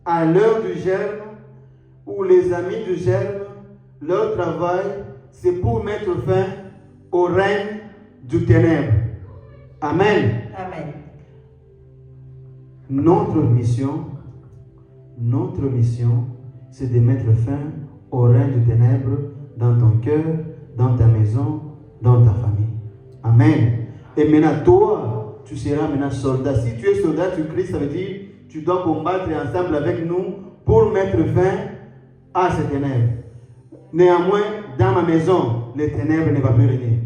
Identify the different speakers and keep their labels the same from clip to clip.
Speaker 1: à l'heure du germe, où les amis du germe, leur travail, c'est pour mettre fin au règne du ténèbre. Amen.
Speaker 2: Amen.
Speaker 1: Notre mission, c'est de mettre fin au règne du ténèbre dans ton cœur, dans ta maison, dans ta famille. Amen. Et maintenant, toi, tu seras maintenant soldat. Si tu es soldat du Christ, ça veut dire tu dois combattre ensemble avec nous pour mettre fin à ces ténèbres. Néanmoins, dans ma maison, les ténèbres ne vont plus régner.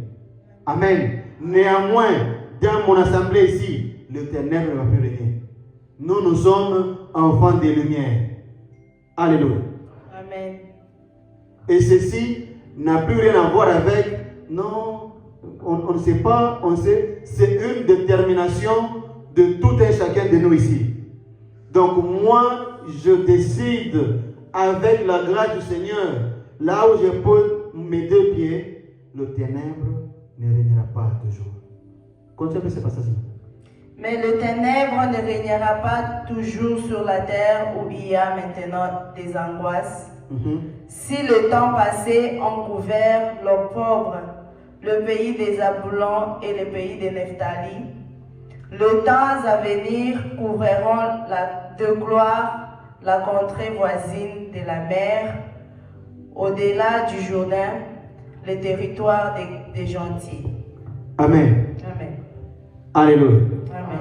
Speaker 1: Amen. Néanmoins, dans mon assemblée ici, les ténèbres ne vont plus régner. Nous sommes enfants des lumières. Alléluia.
Speaker 2: Amen.
Speaker 1: Et ceci n'a plus rien à voir avec, non, on ne sait pas, on sait, c'est une détermination de tout un chacun de nous ici. Donc moi, je décide avec la grâce du Seigneur, là où je pose mes deux pieds, le ténèbre ne régnera pas toujours. Continuez ce passage-là.
Speaker 2: Mais le ténèbre ne régnera pas toujours sur la terre où il y a maintenant des angoisses. Si le temps passé ont couvert le pauvre, le pays des Zabulons et le pays des Nephtali, le temps à venir couvriront de gloire la contrée voisine de la mer, au-delà du Jourdain, le territoire des gentils.
Speaker 1: Amen.
Speaker 2: Amen.
Speaker 1: Alléluia.
Speaker 2: Amen.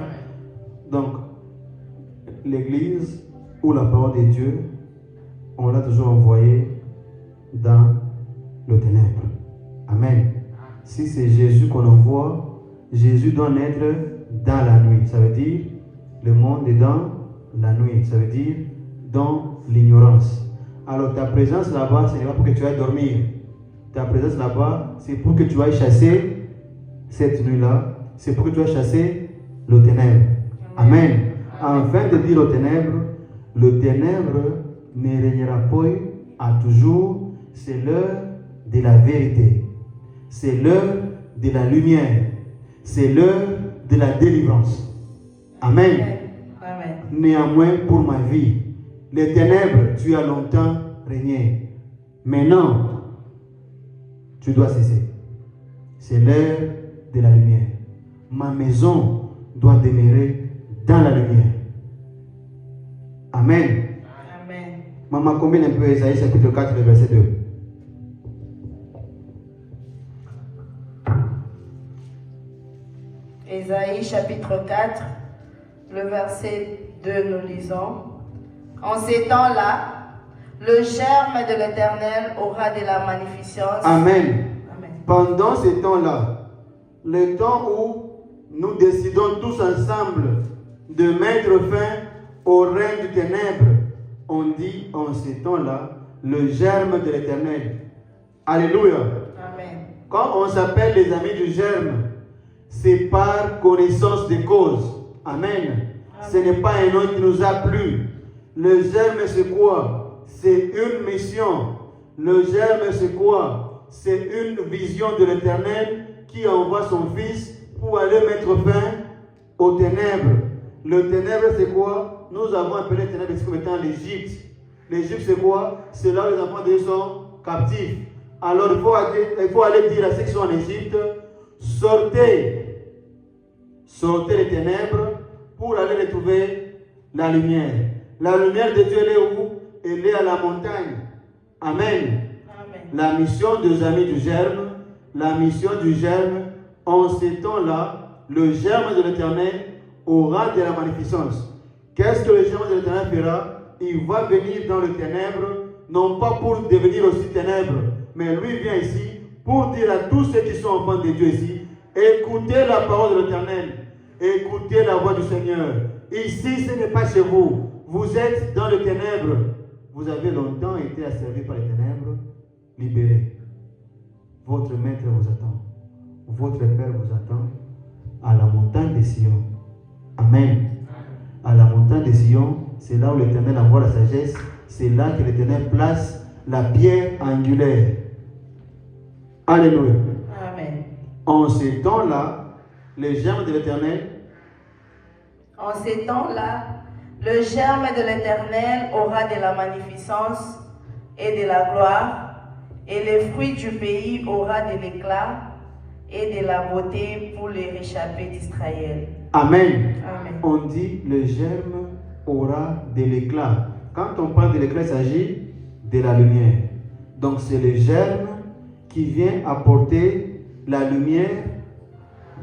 Speaker 1: Donc, l'Église ou la parole de Dieu, on l'a toujours envoyé dans le ténèbre. Amen. Si c'est Jésus qu'on envoie, Jésus doit naître dans la nuit. Ça veut dire, le monde est dans la nuit. Ça veut dire, dans l'ignorance. Alors ta présence là-bas, ce n'est pas pour que tu ailles dormir. Ta présence là-bas, c'est pour que tu ailles chasser cette nuit-là. C'est pour que tu ailles chasser le ténèbre. Amen. Afin de dire au ténèbre, le ténèbre ne régnera pas à toujours. C'est l'heure de la vérité. C'est l'heure de la lumière. C'est l'heure de la délivrance. Amen.
Speaker 2: Amen.
Speaker 1: Néanmoins, pour ma vie, les ténèbres, tu as longtemps régné. Maintenant, tu dois cesser. C'est l'heure de la lumière. Ma maison doit demeurer dans la lumière. Amen.
Speaker 2: Amen.
Speaker 1: Maman, combien un peu Ésaïe chapitre 4, le verset 2.
Speaker 2: Ésaïe chapitre 4, le verset 2, nous lisons. En ces temps-là, le germe de l'Éternel aura de la magnificence.
Speaker 1: Amen.
Speaker 2: Amen.
Speaker 1: Pendant ces temps-là, le temps où nous décidons tous ensemble de mettre fin au règne du ténèbre, on dit en ces temps-là, le germe de l'Éternel. Alléluia.
Speaker 2: Amen.
Speaker 1: Quand on s'appelle les amis du germe, c'est par connaissance des causes. Amen. Ce n'est pas un nom qui nous a plu. Le germe, c'est quoi? C'est une mission. Le germe, c'est quoi? C'est une vision de l'Éternel qui envoie son Fils pour aller mettre fin aux ténèbres. Le ténèbre, c'est quoi? Nous avons appelé le ténèbre comme étant l'Égypte. L'Égypte, c'est quoi? C'est là où les enfants de Dieu sont captifs. Alors, il faut aller dire à ceux qui sont en Égypte, sortez les ténèbres pour aller retrouver la lumière. La lumière de Dieu, elle est où? Elle est à la montagne. Amen.
Speaker 2: Amen.
Speaker 1: La mission des amis du germe, la mission du germe, en ces temps-là, le germe de l'Éternel aura de la magnificence. Qu'est-ce que le germe de l'Éternel fera? Il va venir dans le ténèbre, non pas pour devenir aussi ténèbre, mais lui vient ici pour dire à tous ceux qui sont enfants de Dieu ici, écoutez la parole de l'Éternel, écoutez la voix du Seigneur. Ici, ce n'est pas chez vous. Vous êtes dans le ténèbre. Vous avez longtemps été asservis par les ténèbres. Libérez. Votre maître vous attend. Votre Père vous attend à la montagne de Sion. Amen. À la montagne de Sion, c'est là où l'Éternel envoie la sagesse. C'est là que l'Éternel place la pierre angulaire. Alléluia.
Speaker 2: Amen.
Speaker 1: En ces temps-là, les germes de l'Éternel,
Speaker 2: En ces temps-là, Le germe de l'Éternel aura de la magnificence et de la gloire, et le fruit du pays aura de l'éclat et de la beauté pour les réchappés d'Israël.
Speaker 1: Amen.
Speaker 2: Amen.
Speaker 1: On dit le germe aura de l'éclat. Quand on parle de l'éclat, il s'agit de la lumière. Donc c'est le germe qui vient apporter la lumière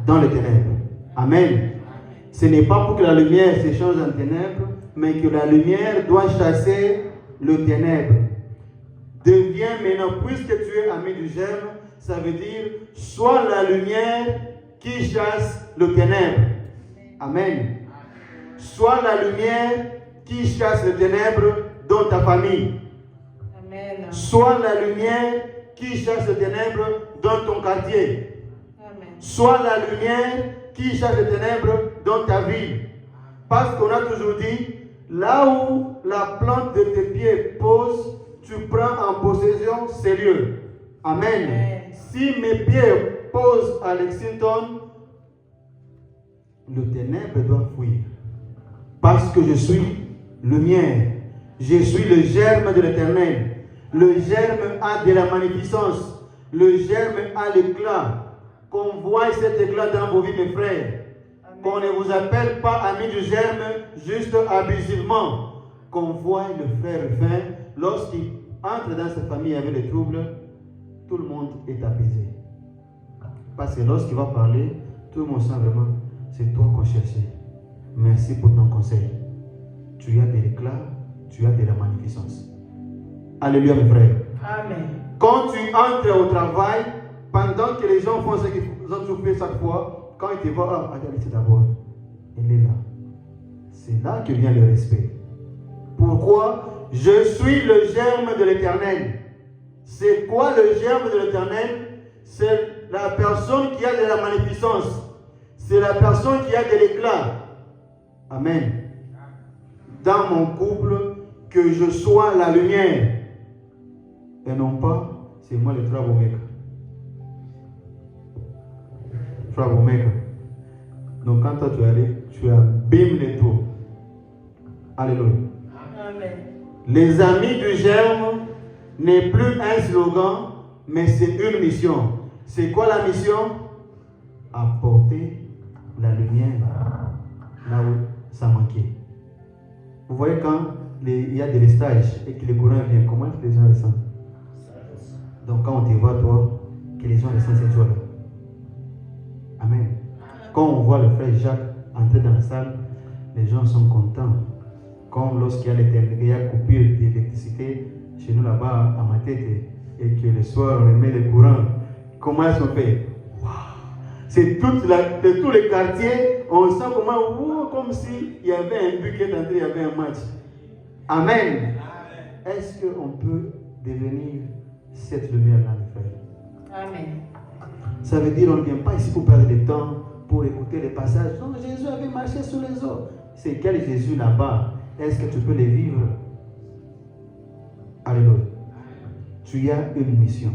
Speaker 1: dans les ténèbres. Amen. Ce n'est pas pour que la lumière se change en ténèbres, mais que la lumière doit chasser le ténèbre. Deviens maintenant, puisque tu es ami du germe, ça veut dire, sois la lumière qui chasse le ténèbre. Amen. Sois la lumière qui chasse le ténèbre dans ta famille.
Speaker 2: Amen.
Speaker 1: Sois la lumière qui chasse le ténèbre dans ton quartier.
Speaker 2: Amen.
Speaker 1: Sois la lumière qui chasse le ténèbre dans ta ville. Parce qu'on a toujours dit, là où la plante de tes pieds pose, tu prends en possession ces lieux. Amen.
Speaker 2: Amen.
Speaker 1: Si mes pieds posent à Lexington, le ténèbre doit fuir. Parce que je suis lumière. Je suis le germe de l'Éternel. Le germe a de la magnificence. Le germe a l'éclat. Qu'on voit cet éclat dans vos vies, mes frères.
Speaker 2: Amen.
Speaker 1: Qu'on ne vous appelle pas ami du germe juste abusivement. Qu'on voit le frère fin, lorsqu'il entre dans sa famille avec les troubles, tout le monde est apaisé. Parce que lorsqu'il va parler, tout le monde sent vraiment, c'est toi qu'on cherchait. Merci pour ton conseil. Tu as de l'éclat, tu as de la magnificence. Alléluia, mes frères.
Speaker 2: Amen.
Speaker 1: Quand tu entres au travail, pendant que les gens font ce qu'ils ont toujours fait chaque fois, quand ils te voient, ah, regardez d'abord, elle est là. C'est là que vient le respect. Pourquoi? Je suis le germe de l'Éternel. C'est quoi le germe de l'Éternel? C'est la personne qui a de la magnificence. C'est la personne qui a de l'éclat. Amen. Dans mon couple, que je sois la lumière. Et non pas, c'est moi le troublemaker. Troublemaker. Donc quand toi tu arrives, tu abîmes les tours. Alléluia.
Speaker 2: Amen.
Speaker 1: Les amis du germe n'est plus un slogan, mais c'est une mission. C'est quoi la mission? Apporter la lumière là où ça manquait. Vous voyez quand il y a des stages et que le courant vient, comment est-ce que les gens ressentent? Donc quand on te voit toi, que les gens ressentent cette joie-là. Amen. Quand on voit le frère Jacques entrer dans la salle, les gens sont contents. Comme lorsqu'il y a coupure d'électricité chez nous là-bas à ma tête et que le soir on remet le courant. Comment est-ce qu'on fait? Wow. C'est de tous les quartiers, on sent comment, wow, comme s'il y avait un but qui est entré, il y avait un match. Amen. Est-ce qu'on peut devenir cette lumière-là, mes frères?
Speaker 2: Amen.
Speaker 1: Ça veut dire qu'on ne vient pas ici pour perdre du temps, pour écouter les passages. Non, Jésus avait marché sur les eaux. C'est quel Jésus là-bas? Est-ce que tu peux les vivre? Alléluia. Tu as une mission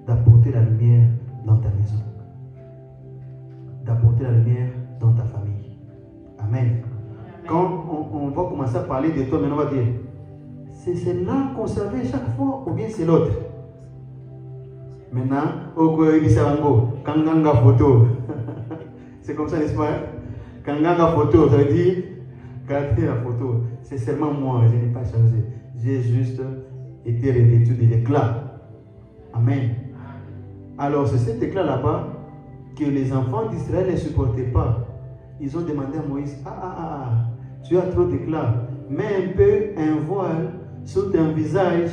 Speaker 1: d'apporter la lumière dans ta maison, d'apporter la lumière dans ta famille. Amen. Amen. Quand on va commencer à parler de toi, maintenant on va dire, c'est là qu'on savait chaque fois ou bien c'est l'autre? Maintenant, Kanganga photo. C'est comme ça, n'est-ce pas? Kanganga photo, ça veut dire, gardez la photo. C'est seulement moi, je n'ai pas changé. J'ai juste été revêtu de l'éclat. Amen. Alors, c'est cet éclat là-bas que les enfants d'Israël ne supportaient pas. Ils ont demandé à Moïse, tu as trop d'éclat. Mets un peu un voile sur ton visage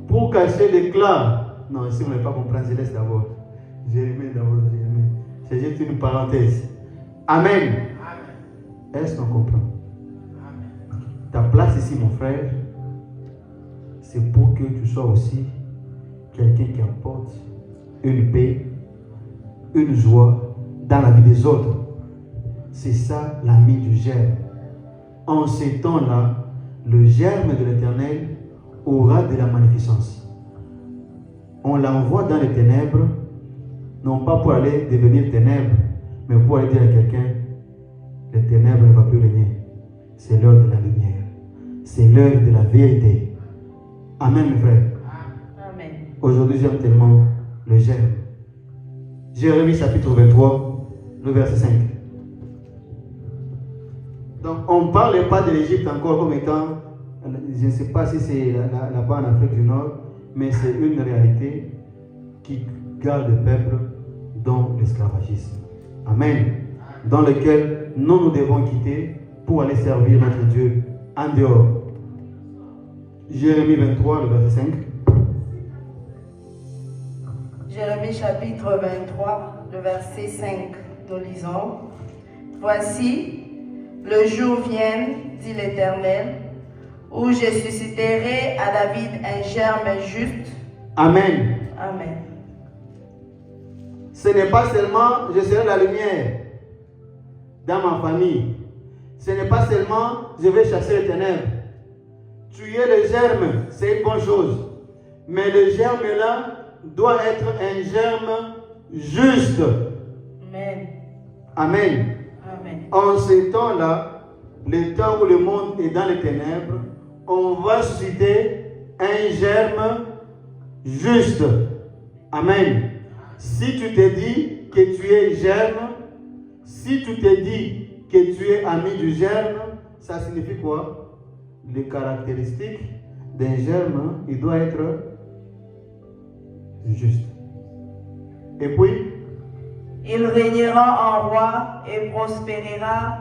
Speaker 1: pour cacher l'éclat. Non, si vous ne voulez pas comprendre, je laisse d'abord. Jérémie d'abord, Jérémie. C'est juste une parenthèse. Amen. Est-ce qu'on comprend? Ta place ici, mon frère, c'est pour que tu sois aussi quelqu'un qui apporte une paix, une joie dans la vie des autres. C'est ça l'ami du germe. En ces temps-là, le germe de l'Éternel aura de la magnificence. On l'envoie dans les ténèbres, non pas pour aller devenir ténèbres, mais pour aller dire à quelqu'un, les ténèbres ne vont plus régner. c'est l'heure de la lumière. C'est l'heure de la vérité. Amen, mes frères.
Speaker 2: Amen.
Speaker 1: Aujourd'hui, j'aime tellement le germe. Jérémie chapitre 23, le verset 5. Donc, on ne parle pas de l'Égypte encore comme étant, je ne sais pas si c'est là-bas en Afrique du Nord, mais c'est une réalité qui garde le peuple dans l'esclavagisme. Amen. Dans lequel nous devons quitter pour aller servir notre Dieu en dehors. Jérémie 23, le verset 5.
Speaker 2: Jérémie chapitre 23, le verset 5, nous lisons. Voici, le jour vient, dit l'Éternel, où je susciterai à David un germe juste.
Speaker 1: Amen.
Speaker 2: Amen.
Speaker 1: Ce n'est pas seulement je serai la lumière dans ma famille. Ce n'est pas seulement je vais chasser les ténèbres. Tuer le germe, c'est une bonne chose. Mais le germe là doit être un germe juste.
Speaker 2: Amen.
Speaker 1: Amen.
Speaker 2: Amen.
Speaker 1: En ces temps-là, le temps où le monde est dans les ténèbres, on va susciter un germe juste. Amen. Si tu te dis que tu es germe, si tu te dis que tu es ami du germe, ça signifie quoi? Les caractéristiques d'un germe, il doit être juste. Et puis,
Speaker 2: il régnera en roi et prospérera.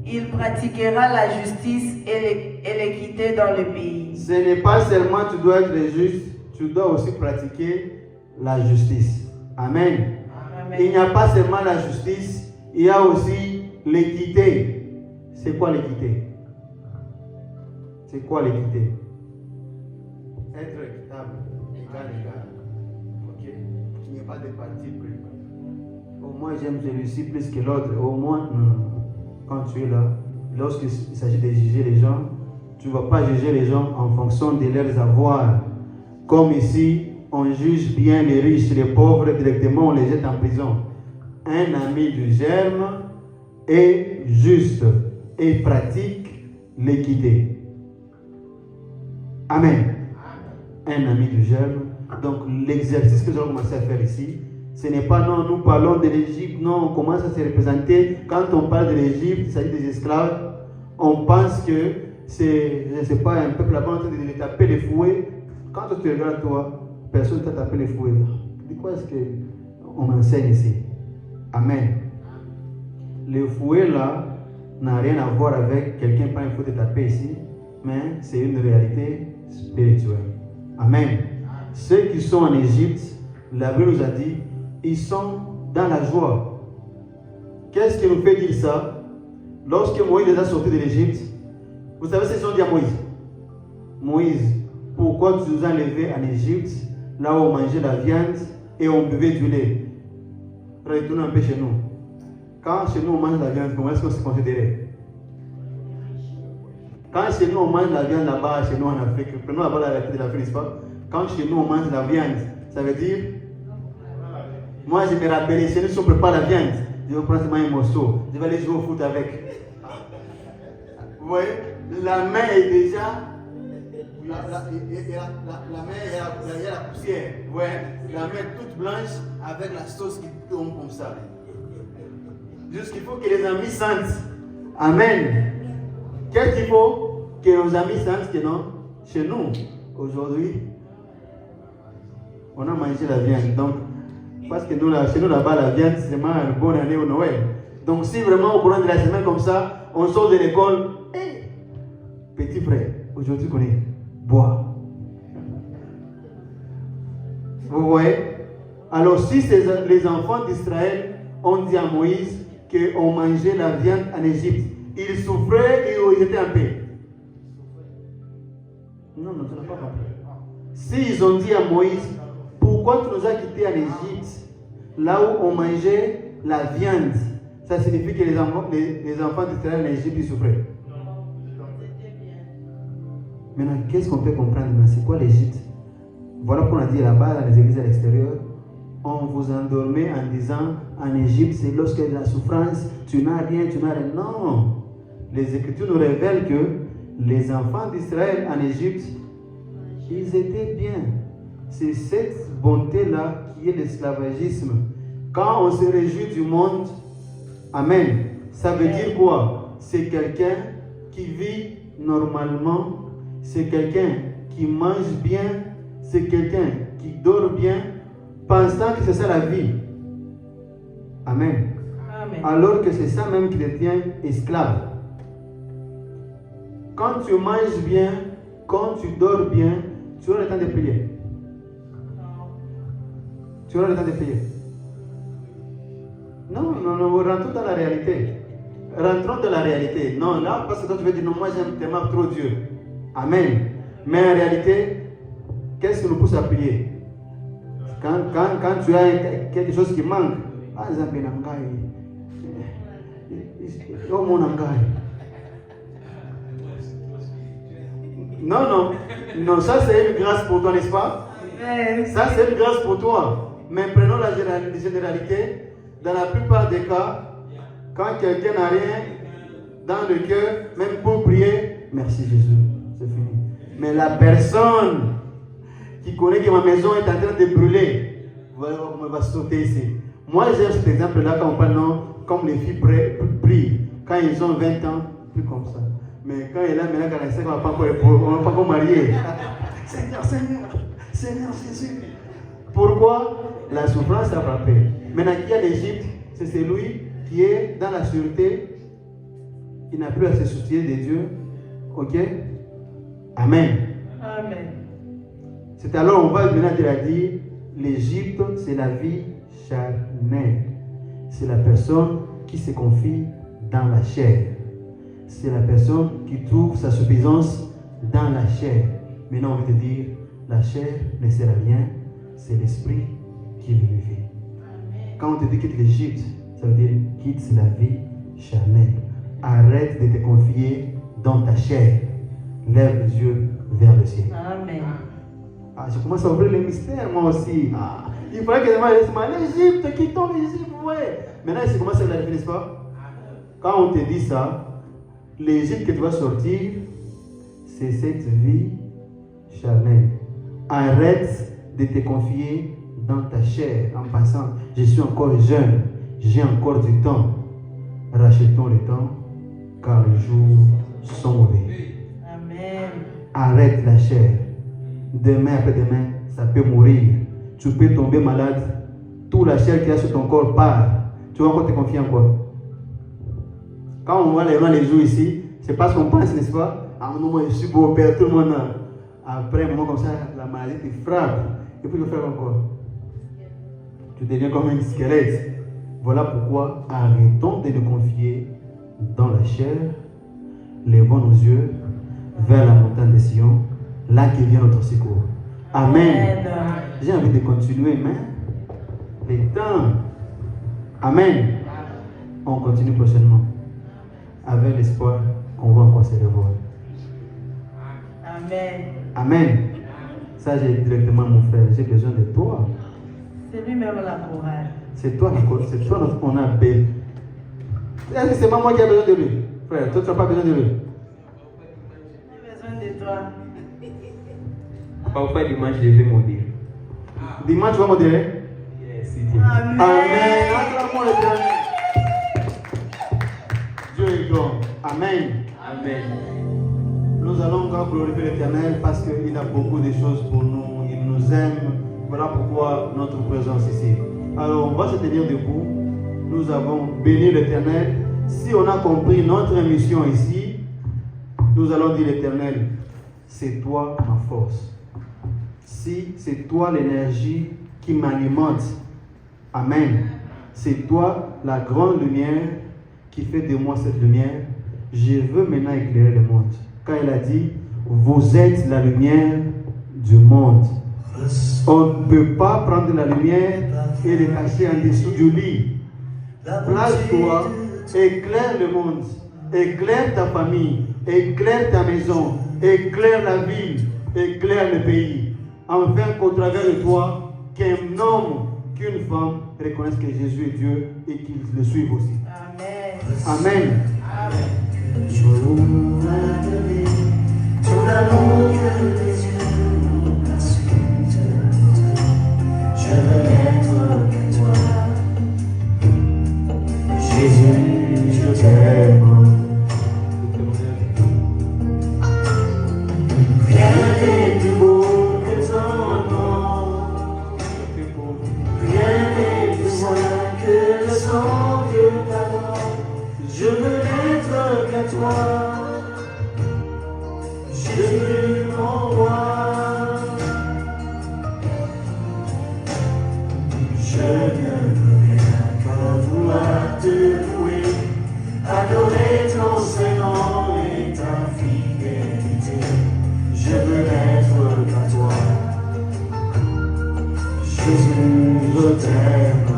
Speaker 2: Il pratiquera la justice et l'équité dans le pays.
Speaker 1: Ce n'est pas seulement tu dois être juste, tu dois aussi pratiquer la justice. Amen.
Speaker 2: Amen.
Speaker 1: Il n'y a pas seulement la justice, il y a aussi l'équité. C'est quoi l'équité? C'est quoi l'équité? Être équitable, égal. Ok? Il n'y a pas de parti pris. Au moins j'aime celui-ci plus que l'autre. Au moins, non. Quand tu es là, lorsqu'il s'agit de juger les gens, tu ne vas pas juger les gens en fonction de leurs avoirs. Comme ici, on juge bien les riches, les pauvres, directement on les jette en prison. Un ami du germe est juste et pratique l'équité. Amen. Un ami du germe. Donc l'exercice que nous allons commencer à faire ici, ce n'est pas non, nous parlons de l'Égypte, non, on commence à se représenter. Quand on parle de l'Égypte, il s'agit des esclaves, on pense que c'est, je ne sais pas, un peuple là-bas en train de taper les fouets. Quand tu regardes toi, personne ne t'a tapé les fouets. De quoi est-ce qu'on m'enseigne ici? Amen. Le fouet là n'a rien à voir avec quelqu'un pas un fouet de taper ici, mais c'est une réalité spirituelle. Amen. Ceux qui sont en Égypte, la Bible nous a dit, ils sont dans la joie. Qu'est-ce qui nous fait dire ça? Lorsque Moïse les a sortis de l'Égypte, vous savez ce qu'ils ont dit à Moïse? Moïse, pourquoi tu nous as enlevés en Égypte, là où on mangeait la viande et on buvait du lait? Retournons un peu chez nous. Quand chez nous on mange la viande, comment est-ce qu'on se considérait? Quand chez nous on mange la viande là-bas, chez nous en Afrique, prenons là-bas la réalité de l'Afrique, n'est-ce pas? Quand chez nous on mange la viande, ça veut dire, moi je me rappelle, chez nous si on prépare la viande, je vais prendre seulement un morceau, je vais aller jouer au foot avec. Vous voyez, la main est déjà, la main il y a la poussière, vous voyez, la main toute blanche avec la sauce qui tombe comme ça. Juste qu'il faut que les amis sentent. Amen. Qu'est-ce qu'il faut que nos amis sentent que non? Chez nous, aujourd'hui, on a mangé la viande. Donc, parce que nous, chez nous là-bas, la viande, c'est vraiment une bonne année au Noël. Donc, si vraiment au courant de la semaine comme ça, on sort de l'école, hey, petit frère, aujourd'hui qu'on est, bois. Vous voyez? Alors, si les enfants d'Israël ont dit à Moïse qu'on mangeait la viande en Égypte, ils souffraient et ils étaient en paix. Non, tu n'as pas compris. S'ils ont dit à Moïse, pourquoi tu nous as quittés en Égypte, là où on mangeait la viande, ça signifie que les enfants d'Israël en Égypte, ils souffraient. Maintenant, qu'est-ce qu'on peut comprendre? C'est quoi l'Égypte? Voilà pourquoi on a dit là-bas, dans les églises à l'extérieur, on vous endormait en disant, en Égypte, c'est lorsque la souffrance, tu n'as rien. Non. les Écritures nous révèlent que les enfants d'Israël en Égypte, ils étaient bien. C'est cette bonté-là qui est l'esclavagisme. Quand on se réjouit du monde, amen, ça veut dire quoi? C'est quelqu'un qui vit normalement, c'est quelqu'un qui mange bien, c'est quelqu'un qui dort bien, pensant que c'est ça la vie. Amen.
Speaker 2: Amen.
Speaker 1: Alors que c'est ça même qui te tient esclave. Quand tu manges bien, quand tu dors bien, tu auras le temps de prier. Tu auras le temps de prier. Non, rentrons dans la réalité. Rentrons dans la réalité. Non, là, parce que toi tu veux dire, non, moi j'aime tellement trop Dieu. Amen. Mais en réalité, qu'est-ce qui nous pousse à prier? Quand tu as quelque chose qui manque, ah, non, ça c'est une grâce pour toi, n'est-ce pas? Ça c'est une grâce pour toi. Mais prenons la généralité. Dans la plupart des cas, quand quelqu'un n'a rien dans le cœur, même pour prier, merci Jésus, c'est fini. Mais la personne qui connaît que ma maison est en train de brûler, va sauter ici. Moi j'aime cet exemple-là quand on parle non, comme les filles prient. Quand ils ont 20 ans, plus comme ça. Mais quand il a maintenant 45 ans, on ne va pas encore marier. Seigneur Jésus. Pourquoi? La souffrance a frappé. Maintenant, qui est l'Égypte, c'est celui qui est dans la sûreté. Il n'a plus à se soucier de Dieu. Ok? Amen.
Speaker 2: Amen.
Speaker 1: C'est alors, on va maintenant dire, l'Égypte, c'est la vie charnelle. C'est la personne qui se confie dans la chair. C'est la personne qui trouve sa suffisance dans la chair. Maintenant, on va te dire, la chair ne sert à rien, c'est l'esprit qui vivifie. Quand on te dit quitte l'Égypte, ça veut dire quitte la vie charnelle. Arrête de te confier dans ta chair. Lève les yeux vers le ciel.
Speaker 2: Amen.
Speaker 1: Ah, je commence à ouvrir les mystères, moi aussi. Ah, il faudrait que je m'aille l'Égypte, quittons l'Égypte, ouais. Maintenant, je commence à la n'est-ce pas? Quand on te dit ça, l'Égypte que tu vas sortir, c'est cette vie charnelle. Arrête de te confier dans ta chair en pensant, je suis encore jeune, j'ai encore du temps. Rachetons le temps, car les jours sont mauvais.
Speaker 2: Amen.
Speaker 1: Arrête la chair. Demain après-demain, ça peut mourir. Tu peux tomber malade. Toute la chair qui est sur ton corps part. Tu vas encore te confier en quoi? Quand on voit les jours ici, c'est parce qu'on pense, n'est-ce pas? Ah non, moi je suis beau père, tout le monde. Après un moment comme ça, la maladie te frappe. Et puis tu vas faire encore. Tu deviens comme un squelette. Voilà pourquoi arrêtons de nous confier dans la chair. Levons nos yeux vers la montagne de Sion, là qui vient notre secours. Amen. J'ai envie de continuer, mais le temps. Amen. On continue prochainement avec l'espoir qu'on va encore se revoir.
Speaker 2: Amen.
Speaker 1: Amen. Ça, j'ai directement mon frère. J'ai besoin de toi.
Speaker 2: C'est lui-même la chorale.
Speaker 1: C'est toi qu'on a besoin. Est-ce que c'est pas moi qui ai besoin de lui? Frère, toi, tu n'as pas besoin de lui.
Speaker 2: J'ai besoin de toi.
Speaker 3: Parfois, dimanche, je vais modérer.
Speaker 1: Dimanche, tu vas modérer?
Speaker 3: Yes,
Speaker 2: Amen.
Speaker 1: Amen. Acclamons l'Éternel. Dieu est grand. Amen.
Speaker 3: Amen.
Speaker 1: Nous allons encore glorifier l'Éternel parce qu'il a beaucoup de choses pour nous. Il nous aime. Voilà pourquoi notre présence ici. Alors, on va se tenir debout. Nous avons béni l'Éternel. Si on a compris notre mission ici, nous allons dire l'Éternel, c'est toi ma force. Si c'est toi l'énergie qui m'alimente. Amen. C'est toi la grande lumière qui fait de moi cette lumière. Je veux maintenant éclairer le monde. Quand il a dit, vous êtes la lumière du monde. On ne peut pas prendre la lumière et le cacher en dessous du lit. Place-toi, éclaire le monde, éclaire ta famille, éclaire ta maison, éclaire la ville, éclaire le pays. Enfin qu'au travers de toi, qu'un homme, qu'une femme reconnaissent que Jésus est Dieu et qu'ils le suivent aussi.
Speaker 2: Amen.
Speaker 1: Amen.
Speaker 2: Amen.
Speaker 4: jour à donner tout l'amour que tes yeux n'ont pas su te montrer. Je veux n'être que toi. Jésus, je t'aime. Rien n'est plus beau que ton nom. Rien n'est plus saint que le sang Dieu t'adore. Je veux n'être qu'à toi. Jésus, mon roi. Je ne veux rien que vouloir te louer, adorer ton Saint-Nom et ta fidélité. Je veux n'être qu'à toi. Jésus, je t'aime.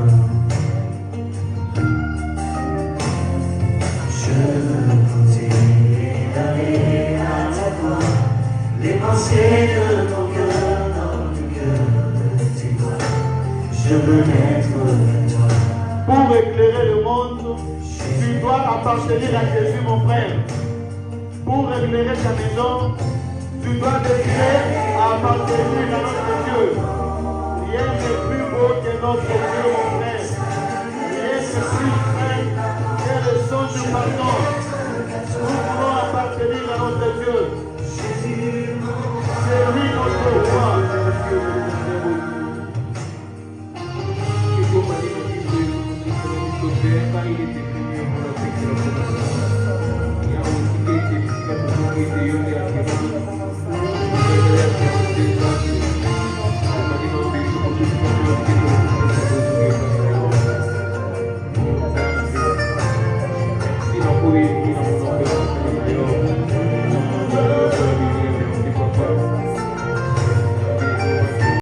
Speaker 4: Je veux continuer d'aller à ta voix, les pensées de ton cœur dans le cœur de tes doigts. Je veux n'être que toi.
Speaker 1: Pour éclairer le monde, tu dois appartenir à Jésus, mon frère. Pour éclairer ta maison, tu dois décider à appartenir à notre Dieu. Rien n'est plus beau que notre Dieu, mon frère. Rien n'est plus vrai que le son du pardon. Nous voulons appartenir à notre Dieu.